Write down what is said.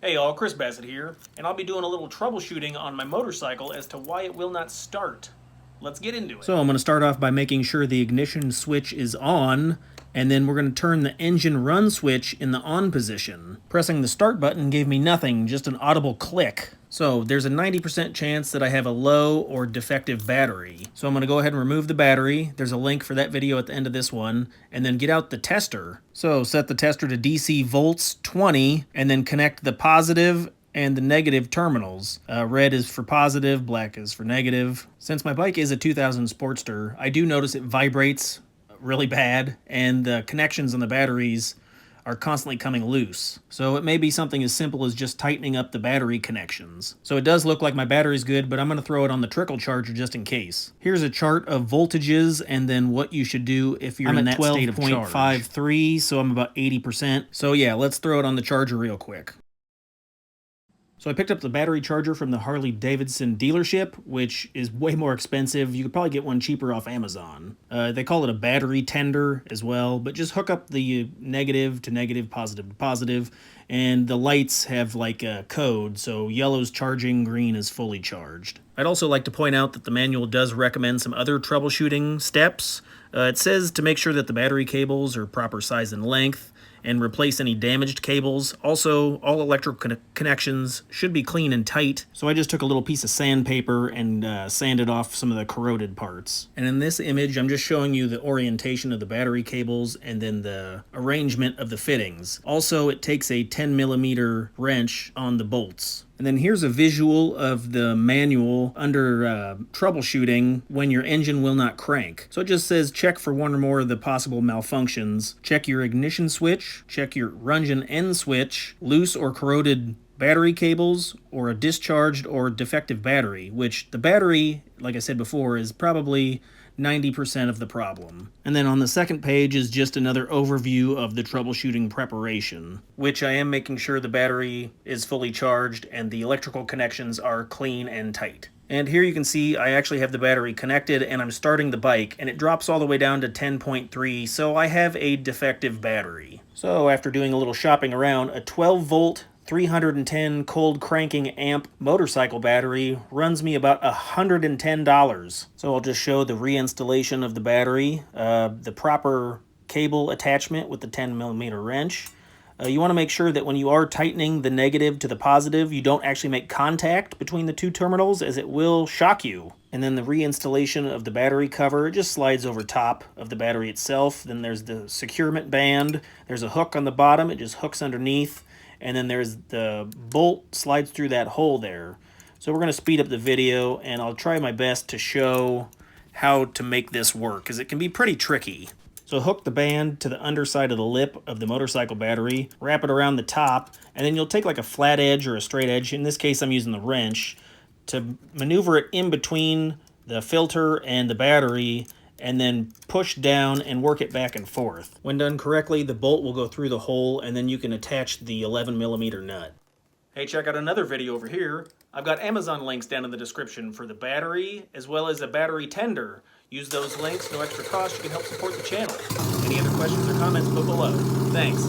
Hey all, Chris Bassett here, and I'll be doing a little troubleshooting on my motorcycle as to why it will not start. Let's get into it. So I'm going to start off by making sure the ignition switch is on, and then we're going to turn the engine run switch in the on position. Pressing the start button gave me nothing, just an audible click. So there's a 90% chance that I have a low or defective battery. So I'm going to go ahead and remove the battery. There's a link for that video at the end of this one. And then get out the tester. So set the tester to DC volts 20 and then connect the positive and the negative terminals. Red is for positive, black is for negative. Since my bike is a 2000 Sportster, I do notice it vibrates really bad and the connections on the batteries are constantly coming loose. So it may be something as simple as just tightening up the battery connections. So it does look like my battery's good, but I'm going to throw it on the Trickle charger just in case. Here's a chart of voltages and then what you should do if you're in that state of charge. I'm at 12.53, so I'm about 80%. So yeah, let's throw it on the charger real quick. So I picked up the battery charger from the Harley Davidson dealership, which is way more expensive. You could probably get one cheaper off Amazon. They call it a battery tender as well, but just hook up the negative to negative, positive to positive, and the lights have like a code, so yellow's charging, green is fully charged. I'd also like to point out that the manual does recommend some other troubleshooting steps. It says to make sure that the battery cables are proper size and length, and replace any damaged cables. Also, all electrical connections should be clean and tight. So I just took a little piece of sandpaper and sanded off some of the corroded parts. And in this image, I'm just showing you the orientation of the battery cables and then the arrangement of the fittings. Also, it takes a 10mm wrench on the bolts. And then here's a visual of the manual under troubleshooting when your engine will not crank. So it just says check for one or more of the possible malfunctions. Check your ignition switch, check your engine end switch, loose or corroded battery cables, or a discharged or defective battery, which the battery, like I said before, is probably 90% of the problem. And then on the second page is just another overview of the troubleshooting preparation, which I am making sure the battery is fully charged and the electrical connections are clean and tight. And here you can see I actually have the battery connected and I'm starting the bike and it drops all the way down to 10.3, so I have a defective battery. So after doing a little shopping around, a 12-volt 310 cold cranking amp motorcycle battery runs me about $110. So I'll just show the reinstallation of the battery, the proper cable attachment with the 10mm wrench. You want to make sure that when you are tightening the negative to the positive, you don't actually make contact between the two terminals, as it will shock you. And then the reinstallation of the battery cover, it just slides over top of the battery itself. Then there's the securement band. There's a hook on the bottom. It just hooks underneath. And then there's the bolt slides through that hole there. So we're going to speed up the video and I'll try my best to show how to make this work, because it can be pretty tricky. So hook the band to the underside of the lip of the motorcycle battery, wrap it around the top, and then you'll take like a flat edge or a straight edge, in this case I'm using the wrench, to maneuver it in between the filter and the battery, and then push down and work it back and forth. When done correctly, the bolt will go through the hole and then you can attach the 11mm nut. Hey, check out another video over here. I've got Amazon links down in the description for the battery as well as a battery tender. Use those links, no extra cost. You can help support the channel. Any other questions or comments, put below. Thanks.